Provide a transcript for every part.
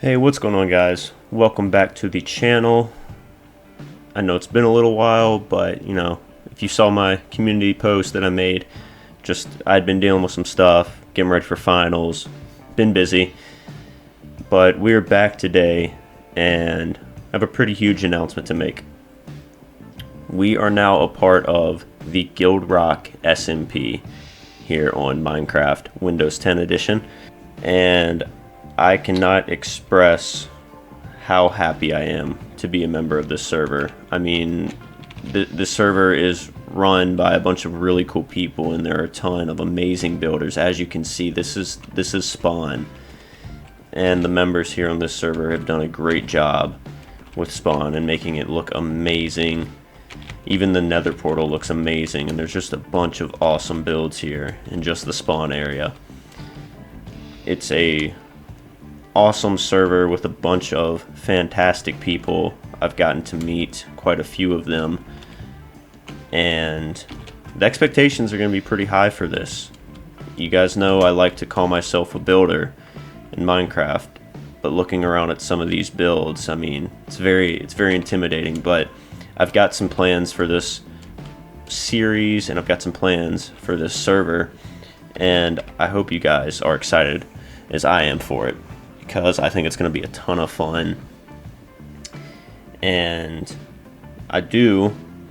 Hey, what's going on, guys? Welcome back to the channel. I know it's been a little while, but you know, if you saw my community post that I made, I'd been dealing with some stuff, getting ready for finals, been busy, but we're back today and I have a pretty huge announcement to make. We are now a part of the GuildRock SMP here on Minecraft Windows 10 edition, and I cannot express how happy I am to be a member of this server. I mean, the server is run by a bunch of really cool people, and there are a ton of amazing builders. As you can see, this is Spawn, and the members here on this server have done a great job with Spawn and making it look amazing. Even the Nether portal looks amazing, and there's just a bunch of awesome builds here in just the Spawn area. It's a awesome server with a bunch of fantastic people. I've gotten to meet quite a few of them, and the expectations are going to be pretty high for this. You guys know I like to call myself a builder in Minecraft, but looking around at some of these builds, I mean, it's very intimidating. But I've got some plans for this series, and I've got some plans for this server, and I hope you guys are excited as I am for it, because I think it's going to be a ton of fun. And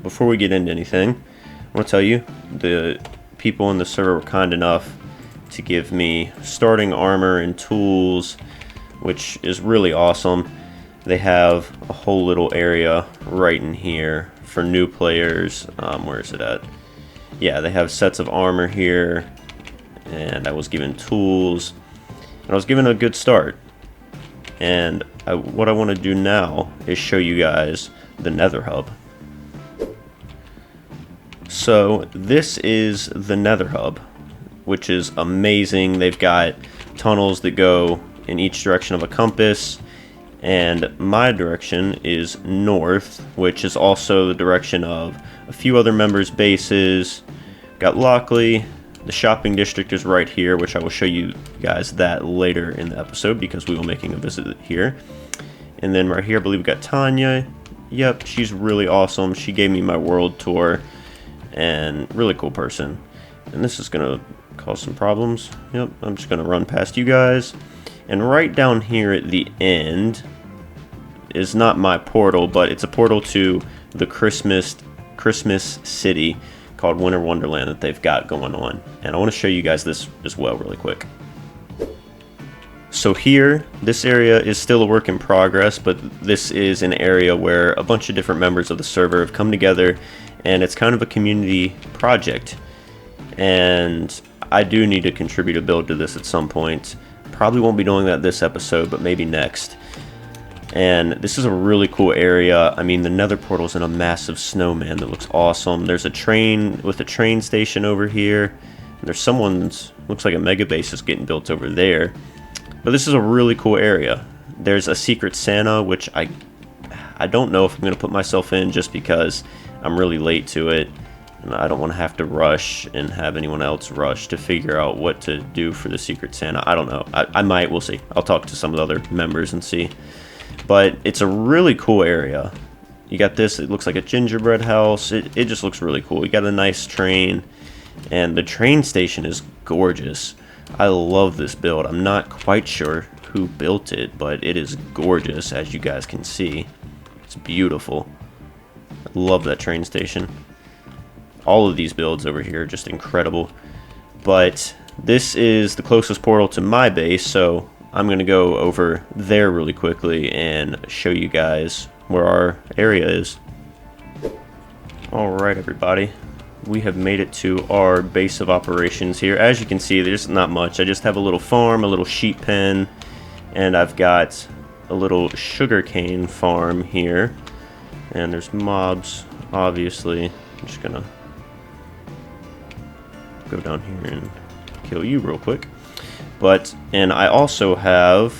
before we get into anything, I want to tell you, the people in the server were kind enough to give me starting armor and tools, which is really awesome. They have a whole little area right in here for new players. Where is it at? Yeah, they have sets of armor here, and I was given tools, and I was given a good start. And what I want to do now is show you guys the Nether hub. So this is the Nether hub, which is amazing. They've got tunnels that go in each direction of a compass, and my direction is north, which is also the direction of a few other members' bases. Got Lockley. The shopping district is right here, which I will show you guys that later in the episode, because we will be making a visit here. And then right here, I believe we got Tanya. Yep, she's really awesome. She gave me my world tour, and really cool person. And this is gonna cause some problems. Yep, I'm just gonna run past you guys. And right down here at the end is not my portal, but it's a portal to the Christmas city called Winter Wonderland that they've got going on, and I want to show you guys this as well really quick. So here, this area is still a work in progress, but this is an area where a bunch of different members of the server have come together, and it's kind of a community project, and I do need to contribute a build to this at some point. Probably won't be doing that this episode, but maybe next. And this is a really cool area. I mean, the Nether portal's in a massive snowman that looks awesome. There's a train with a train station over here. And there's looks like a mega base is getting built over there. But this is a really cool area. There's a secret Santa, which I don't know if I'm going to put myself in, just because I'm really late to it. And I don't want to have to rush and have anyone else rush to figure out what to do for the secret Santa. I don't know. I might. We'll see. I'll talk to some of the other members and see. But it's a really cool area. You got this, it looks like a gingerbread house. It just looks really cool. You got a nice train, and the train station is gorgeous. I love this build. I'm not quite sure who built it, but it is gorgeous, as you guys can see. It's beautiful. I love that train station. All of these builds over here are just incredible. But this is the closest portal to my base, so I'm going to go over there really quickly and show you guys where our area is. Alright, everybody, we have made it to our base of operations here. As you can see, there's not much. I just have a little farm, a little sheep pen, and I've got a little sugarcane farm here. And there's mobs, obviously. I'm just going to go down here and kill you real quick. And I also have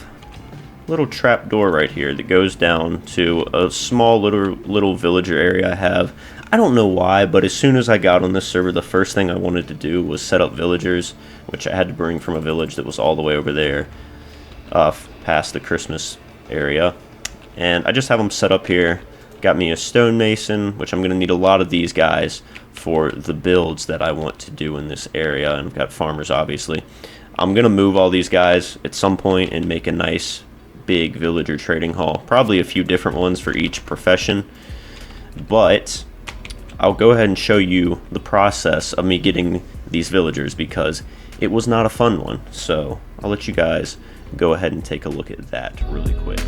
little trap door right here that goes down to a small little villager area I have. I don't know why, but as soon as I got on this server, the first thing I wanted to do was set up villagers, which I had to bring from a village that was all the way over there, past the Christmas area. And I just have them set up here. Got me a stonemason, which I'm going to need a lot of these guys for the builds that I want to do in this area. And I've got farmers, obviously. I'm going to move all these guys at some point and make a nice big villager trading hall. Probably a few different ones for each profession. But I'll go ahead and show you the process of me getting these villagers, because it was not a fun one. So I'll let you guys go ahead and take a look at that really quick.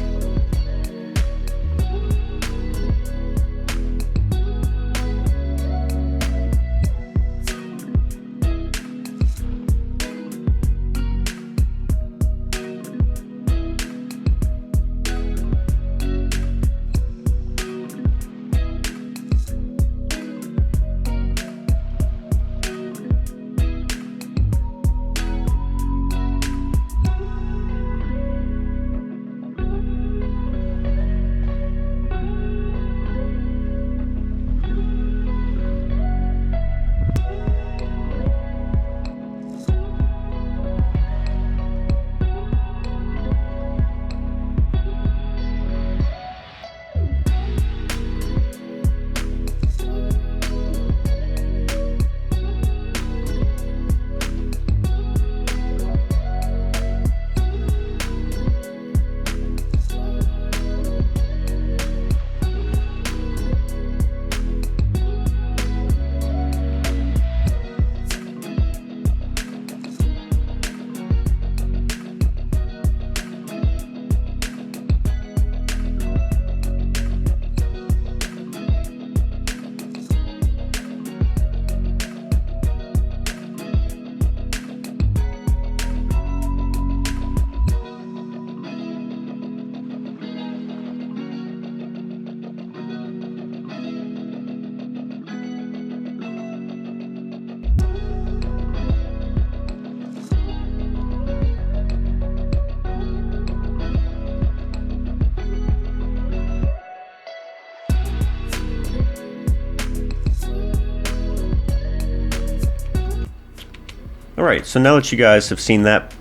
Alright, so now that you guys have seen that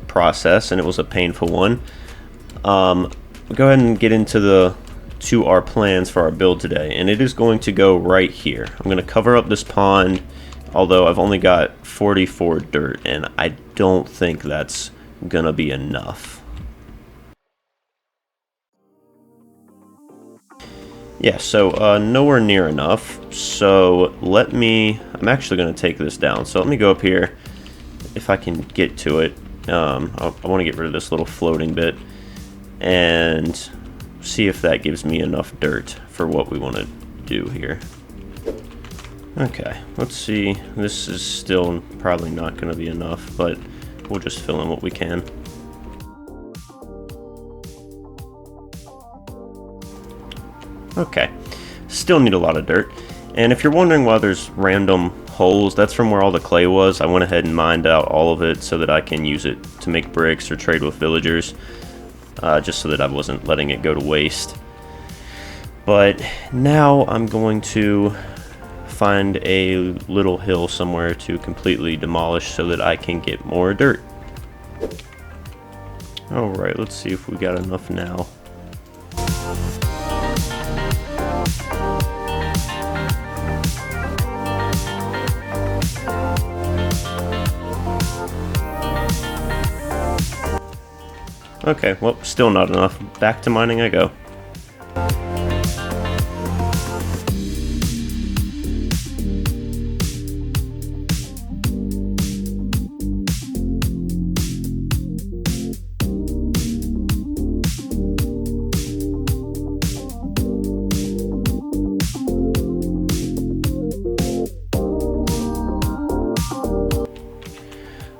process, and it was a painful one, go ahead and get into our plans for our build today, and it is going to go right here. I'm going to cover up this pond, although I've only got 44 dirt, and I don't think that's going to be enough. Yeah, so nowhere near enough, so I'm actually going to take this down, so let me go up here. If I can get to it, I want to get rid of this little floating bit and see if that gives me enough dirt for what we want to do here. Okay, let's see. This is still probably not going to be enough, but we'll just fill in what we can. Okay, still need a lot of dirt. And if you're wondering why there's random holes, that's from where all the clay was. I went ahead and mined out all of it so that I can use it to make bricks or trade with villagers, just so that I wasn't letting it go to waste. But now I'm going to find a little hill somewhere to completely demolish so that I can get more dirt. Alright, let's see if we got enough now. Okay, well, still not enough. Back to mining I go.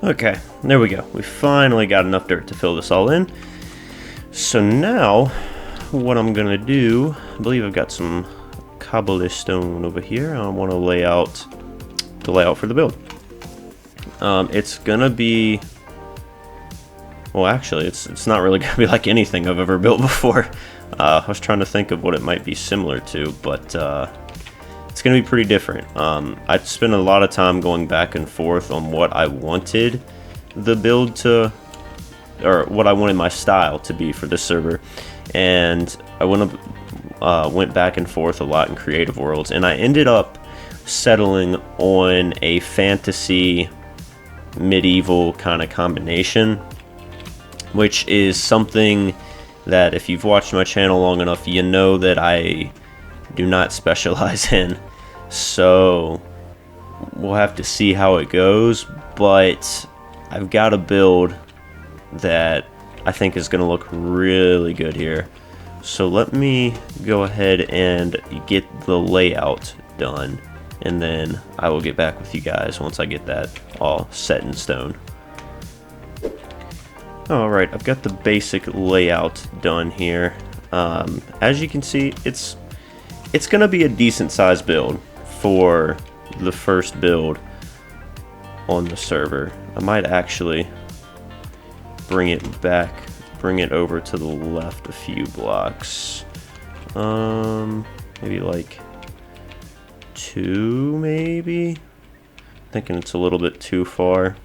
Okay, there we go. We finally got enough dirt to fill this all in. So now, what I'm gonna do, I believe I've got some cobblestone over here. I want to lay out the layout for the build. It's gonna be Well, actually, it's not really going to be like anything I've ever built before. I was trying to think of what it might be similar to, but it's going to be pretty different. I spent a lot of time going back and forth on what I wanted the build to, or what I wanted my style to be for this server, and I went back and forth a lot in Creative Worlds, and I ended up settling on a fantasy medieval kind of combination, which is something that if you've watched my channel long enough, you know that I do not specialize in. So we'll have to see how it goes, but I've got a build that I think is going to look really good here. So let me go ahead and get the layout done, and then I will get back with you guys once I get that all set in stone. Alright, I've got the basic layout done here. As you can see, it's going to be a decent sized build for the first build on the server. I might actually bring it over to the left a few blocks. Maybe like 2, maybe? Thinking it's a little bit too far.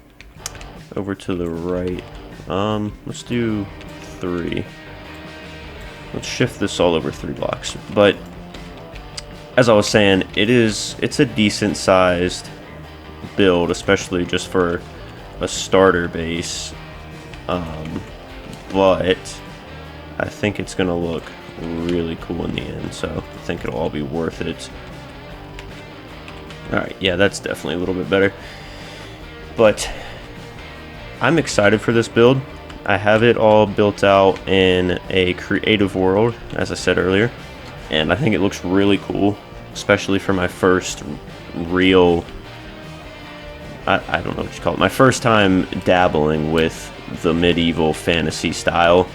Over to the right. Let's do 3. Let's shift this all over 3 blocks. But as I was saying, it's a decent sized build, especially just for a starter base. But I think it's gonna look really cool in the end, so I think it'll all be worth it. Alright, yeah, that's definitely a little bit better. But I'm excited for this build. I have it all built out in a creative world, as I said earlier, and I think it looks really cool, especially for my first real, I don't know what you call it, my first time dabbling with the medieval fantasy style.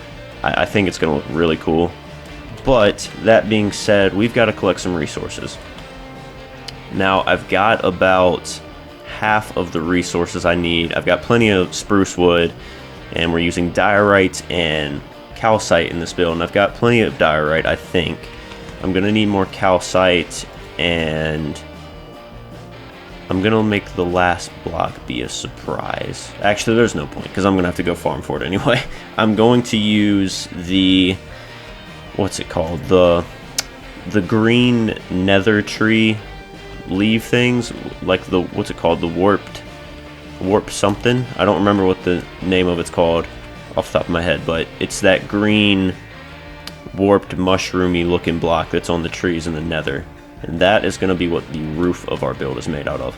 I think it's going to look really cool. But that being said, we've got to collect some resources. Now, I've got about half of the resources I need. I've got plenty of spruce wood, and we're using diorite and calcite in this build, and I've got plenty of diorite, I think. I'm going to need more calcite, and I'm going to make the last block be a surprise. Actually, there's no point, because I'm going to have to go farm for it anyway. I'm going to use the, what's it called? The green nether tree leaf things, like the, what's it called? The warp something. I don't remember what the name of it's called off the top of my head, but it's that green warped mushroomy looking block that's on the trees in the nether. And that is going to be what the roof of our build is made out of.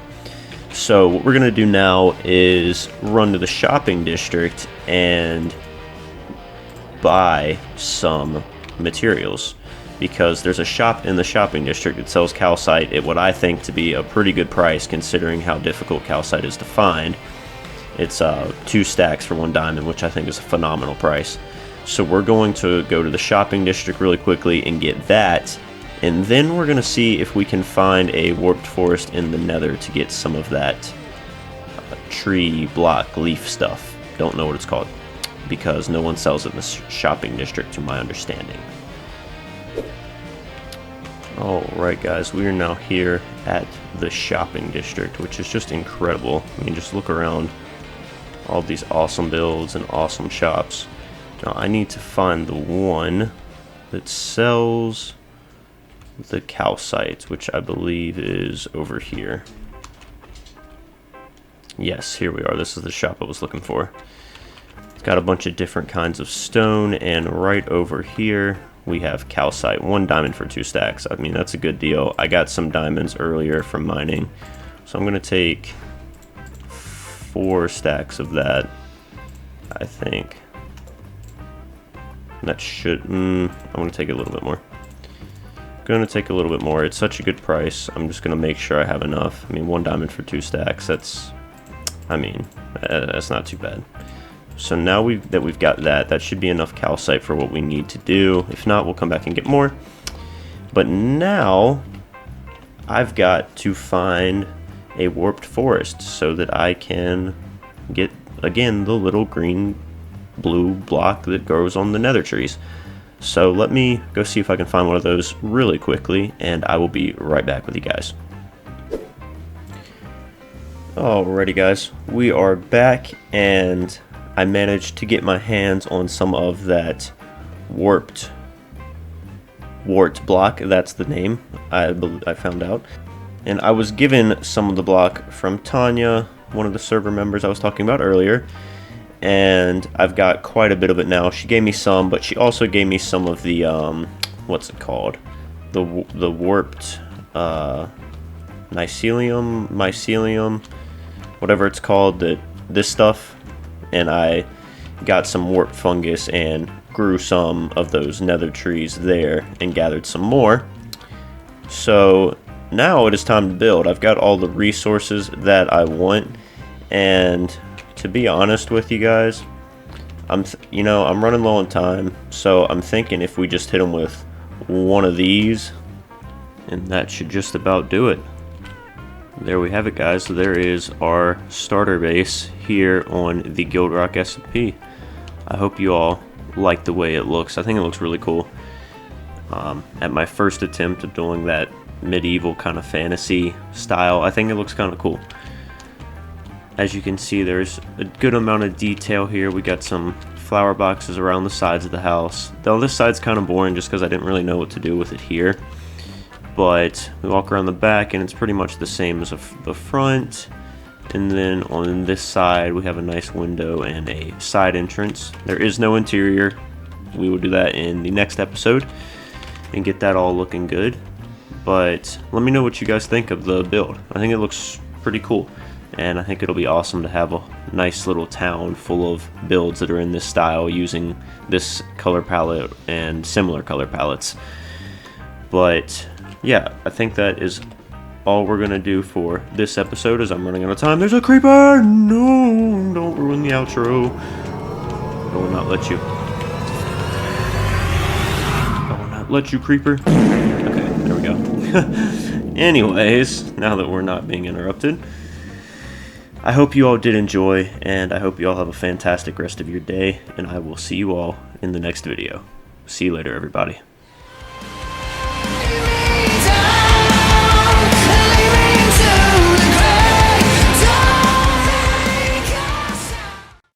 So what we're going to do now is run to the shopping district and buy some materials, because there's a shop in the shopping district that sells calcite at what I think to be a pretty good price, considering how difficult calcite is to find. It's 2 stacks for 1 diamond, which I think is a phenomenal price. So we're going to go to the shopping district really quickly and get that. And then we're going to see if we can find a warped forest in the nether to get some of that tree block leaf stuff. Don't know what it's called, because no one sells it in the shopping district to my understanding. Alright guys, we are now here at the shopping district, which is just incredible. I mean, just look around. All these awesome builds and awesome shops. Now I need to find the one that sells the calcite, which I believe is over here. Yes, here we are. This is the shop I was looking for. It's got a bunch of different kinds of stone, and right over here we have calcite. 1 diamond for 2 stacks. I mean, that's a good deal. I got some diamonds earlier from mining, so I'm gonna take 4 stacks of that, I think. That should, I'm gonna take a little bit more. Gonna take a little bit more. It's such a good price. I'm just gonna make sure I have enough. I mean, 1 diamond for 2 stacks. That's not too bad. So now that we've got that should be enough calcite for what we need to do. If not, we'll come back and get more. But now I've got to find a warped forest so that I can get, again, the little green blue block that grows on the nether trees. So let me go see if I can find one of those really quickly, and I will be right back with you guys. Alrighty guys, we are back, and I managed to get my hands on some of that wart block. That's the name, I found out. And I was given some of the block from Tanya, one of the server members I was talking about earlier, and I've got quite a bit of it now. She gave me some, but she also gave me some of the what's it called, the warped mycelium, whatever it's called, this stuff. And I got some warped fungus and grew some of those nether trees there and gathered some more. So now it is time to build. I've got all the resources that I want, and to be honest with you guys, I'm running low on time, so I'm thinking if we just hit them with one of these, and that should just about do it. There we have it, guys. So there is our starter base here on the GuildRock SMP. I hope you all like the way it looks. I think it looks really cool. At my first attempt of doing that medieval kind of fantasy style, I think it looks kind of cool. As you can see, there's a good amount of detail here. We got some flower boxes around the sides of the house. Though this side's kind of boring just because I didn't really know what to do with it here. But we walk around the back and it's pretty much the same as the front. And then on this side we have a nice window and a side entrance. There is no interior. We will do that in the next episode and get that all looking good. But let me know what you guys think of the build. I think it looks pretty cool. And I think it'll be awesome to have a nice little town full of builds that are in this style using this color palette and similar color palettes. But yeah, I think that is all we're gonna do for this episode, as I'm running out of time. There's a creeper! No, don't ruin the outro. I will not let you. I will not let you, creeper. Okay, there we go. Anyways, now that we're not being interrupted, I hope you all did enjoy, and I hope you all have a fantastic rest of your day, and I will see you all in the next video. See you later, everybody.